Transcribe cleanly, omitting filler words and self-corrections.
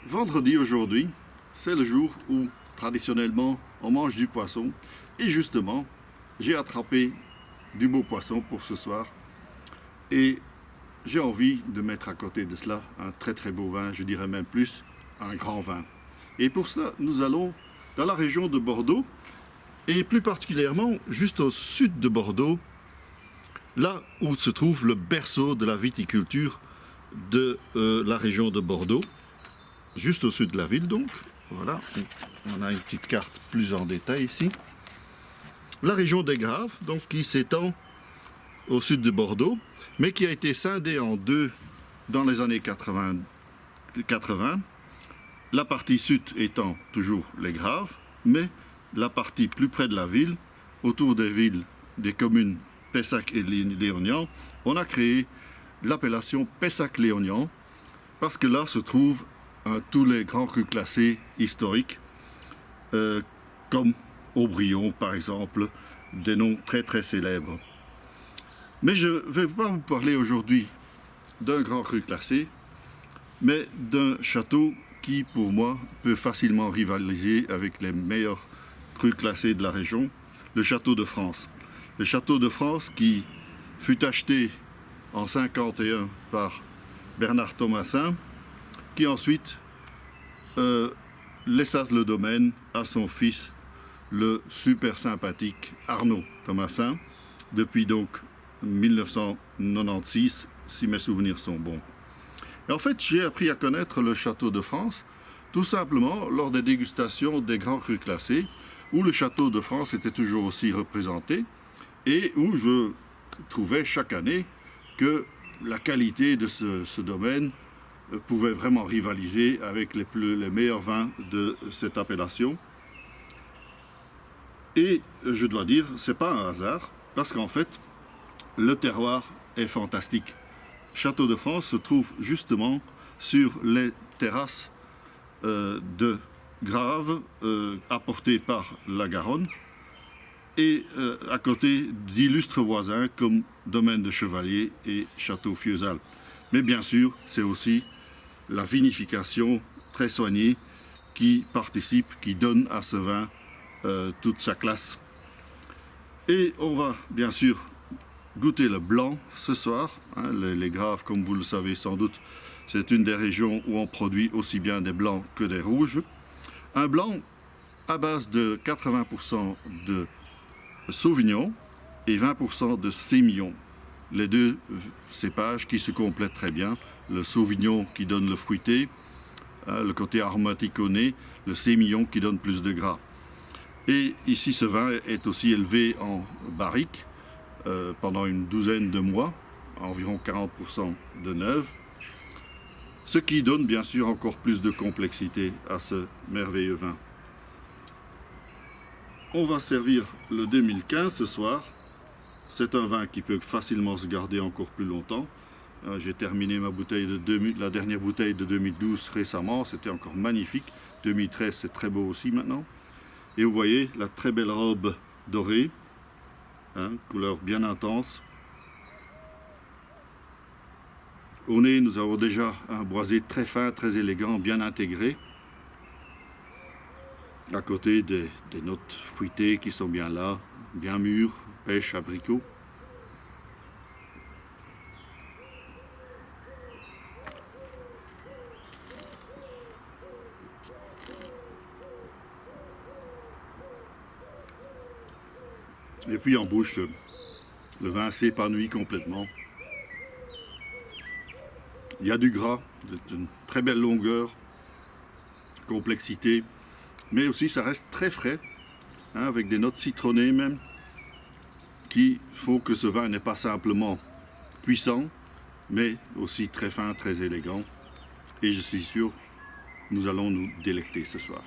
Vendredi aujourd'hui, c'est le jour où traditionnellement on mange du poisson. Et justement, j'ai attrapé du beau poisson pour ce soir. Et j'ai envie de mettre à côté de cela un très très beau vin, je dirais même plus, un grand vin. Et pour cela, nous allons dans la région de Bordeaux, et plus particulièrement juste au sud de Bordeaux, là où se trouve le berceau de la viticulture de la région de Bordeaux, juste au sud de la ville donc. Voilà, on a une petite carte plus en détail ici. La région des Graves, donc qui s'étend au sud de Bordeaux, mais qui a été scindée en deux dans les années 80. La partie sud étant toujours les Graves, mais la partie plus près de la ville, autour des villes, des communes Pessac et Léognan, on a créé l'appellation Pessac-Léognan, parce que là se trouvent tous les grands crus classés historiques, comme Aubryon par exemple, des noms très très célèbres. Mais je ne vais pas vous parler aujourd'hui d'un grand cru classé, mais d'un château qui, pour moi, peut facilement rivaliser avec les meilleurs crus classés de la région, le Château de France. Le Château de France qui fut acheté en 1951 par Bernard Thomasin, qui ensuite laissa le domaine à son fils, le super sympathique Arnaud Thomasin, depuis donc 1996, si mes souvenirs sont bons. Et en fait, j'ai appris à connaître le Château de France tout simplement lors des dégustations des grands crus classés, où le Château de France était toujours aussi représenté et où je trouvais chaque année que la qualité de ce domaine pouvait vraiment rivaliser avec les meilleurs vins de cette appellation. Et je dois dire, c'est pas un hasard, parce qu'en fait, le terroir est fantastique. Château de France se trouve justement sur les terrasses de Graves, apportées par la Garonne, et à côté d'illustres voisins comme Domaine de Chevalier et Château Fieux-Alpes. Mais bien sûr, c'est aussi la vinification très soignée qui participe, qui donne à ce vin toute sa classe. Et on va bien sûr goûter le blanc ce soir. Les Graves, comme vous le savez sans doute, c'est une des régions où on produit aussi bien des blancs que des rouges. Un blanc à base de 80% de Sauvignon et 20% de Sémillon. Les deux cépages qui se complètent très bien. Le Sauvignon qui donne le fruité, le côté aromatique au nez, le Sémillon qui donne plus de gras. Et ici, ce vin est aussi élevé en barrique pendant une douzaine de mois, environ 40% de neuve, ce qui donne bien sûr encore plus de complexité à ce merveilleux vin. On va servir le 2015 ce soir. C'est un vin qui peut facilement se garder encore plus longtemps. J'ai terminé ma bouteille la dernière bouteille de 2012 récemment, c'était encore magnifique. 2013, c'est très beau aussi maintenant. Et vous voyez la très belle robe dorée, couleur bien intense. Au nez, nous avons déjà un boisé très fin, très élégant, bien intégré. À côté des notes fruitées qui sont bien là, bien mûres, pêche, abricot. Et puis en bouche, le vin s'épanouit complètement. Il y a du gras, d'une très belle longueur, complexité, mais aussi ça reste très frais, avec des notes citronnées même, qui font que ce vin n'est pas simplement puissant, mais aussi très fin, très élégant. Et je suis sûr, nous allons nous délecter ce soir.